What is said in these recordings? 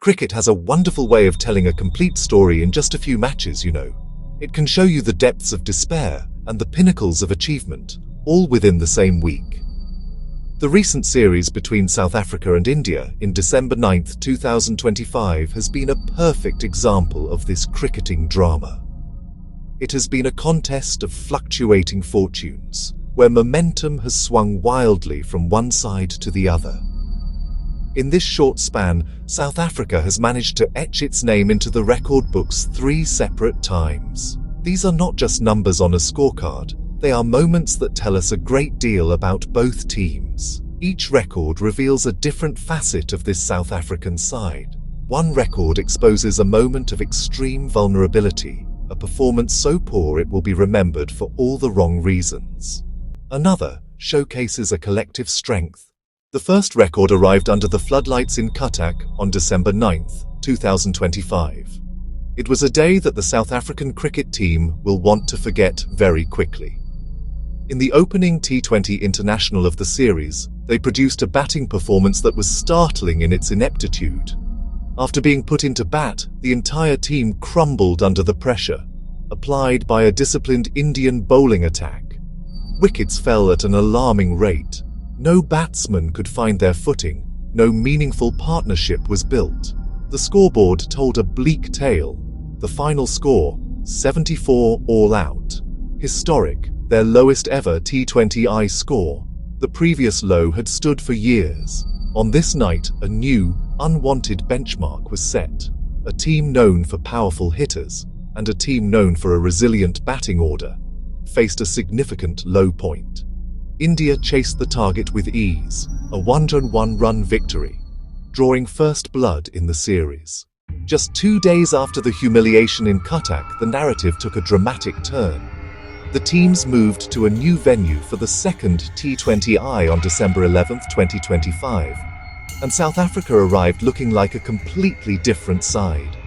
Cricket has a wonderful way of telling a complete story in just a few matches, you know. It can show you the depths of despair and the pinnacles of achievement, all within the same week. The recent series between South Africa and India in December 9, 2025 has been a perfect example of this cricketing drama. It has been a contest of fluctuating fortunes, where momentum has swung wildly from one side to the other. In this short span, South Africa has managed to etch its name into the record books 3 separate times. These are not just numbers on a scorecard, they are moments that tell us a great deal about both teams. Each record reveals a different facet of this South African side. One record exposes a moment of extreme vulnerability, a performance so poor it will be remembered for all the wrong reasons. Another showcases a collective strength. The first record arrived under the floodlights in Cuttack on December 9, 2025. It was a day that the South African cricket team will want to forget very quickly. In the opening T20 international of the series, they produced a batting performance that was startling in its ineptitude. After being put into bat, the entire team crumbled under the pressure, applied by a disciplined Indian bowling attack. Wickets fell at an alarming rate. No batsman could find their footing, no meaningful partnership was built. The scoreboard told a bleak tale. The final score, 74 all out. Historic, their lowest ever T20I score. The previous low had stood for years. On this night, a new, unwanted benchmark was set. A team known for powerful hitters, and a team known for a resilient batting order, faced a significant low point. India chased the target with ease, a 101-run victory, drawing first blood in the series. Just 2 days after the humiliation in Cuttack, the narrative took a dramatic turn. The teams moved to a new venue for the second T20I on December 11, 2025, and South Africa arrived looking like a completely different side.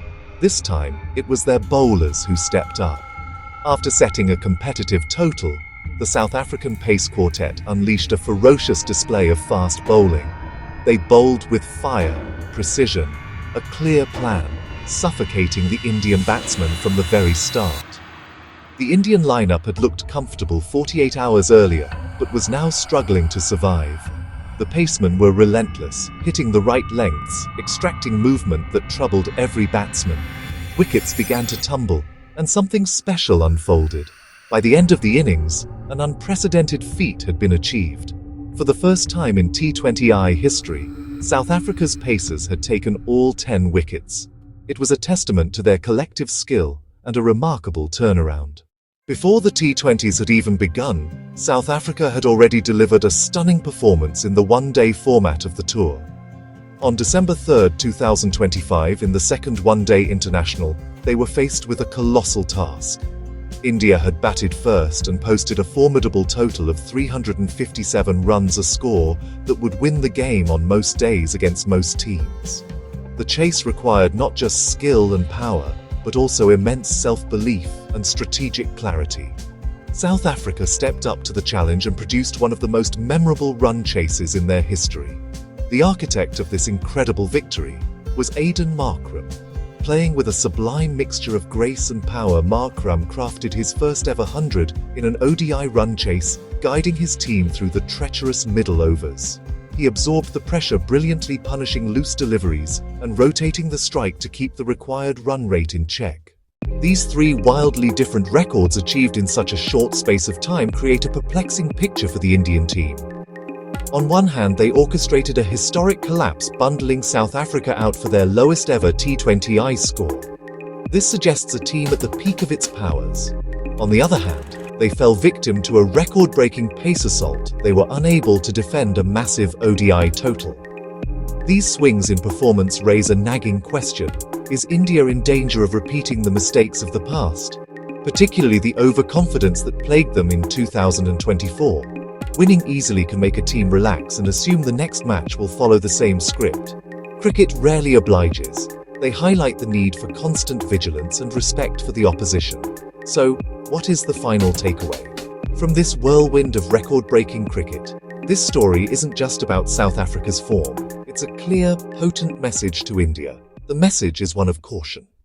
This time, it was their bowlers who stepped up. After setting a competitive total, the South African pace quartet unleashed a ferocious display of fast bowling. They bowled with fire, precision, a clear plan, suffocating the Indian batsmen from the very start. The Indian lineup had looked comfortable 48 hours earlier, but was now struggling to survive. The pacemen were relentless, hitting the right lengths, extracting movement that troubled every batsman. Wickets began to tumble, and something special unfolded. By the end of the innings, an unprecedented feat had been achieved. For the first time in T20I history, South Africa's pacers had taken all 10 wickets. It was a testament to their collective skill and a remarkable turnaround. Before the T20s had even begun, South Africa had already delivered a stunning performance in the one-day format of the tour. On December 3, 2025, in the second one-day international, they were faced with a colossal task. India had batted first and posted a formidable total of 357 runs, a score that would win the game on most days against most teams. The chase required not just skill and power, but also immense self-belief and strategic clarity. South Africa stepped up to the challenge and produced one of the most memorable run chases in their history. The architect of this incredible victory was Aiden Markram. Playing with a sublime mixture of grace and power, Markram crafted his first ever 100 in an ODI run chase, guiding his team through the treacherous middle overs. He absorbed the pressure, brilliantly punishing loose deliveries and rotating the strike to keep the required run rate in check. These 3 wildly different records achieved in such a short space of time create a perplexing picture for the Indian team. On one hand, they orchestrated a historic collapse, bundling South Africa out for their lowest ever T20I score. This suggests a team at the peak of its powers. On the other hand, they fell victim to a record-breaking pace assault. They were unable to defend a massive ODI total. These swings in performance raise a nagging question. Is India in danger of repeating the mistakes of the past, particularly the overconfidence that plagued them in 2024? Winning easily can make a team relax and assume the next match will follow the same script. Cricket rarely obliges. They highlight the need for constant vigilance and respect for the opposition. So, what is the final takeaway from this whirlwind of record-breaking cricket? This story isn't just about South Africa's form. It's a clear, potent message to India. The message is one of caution.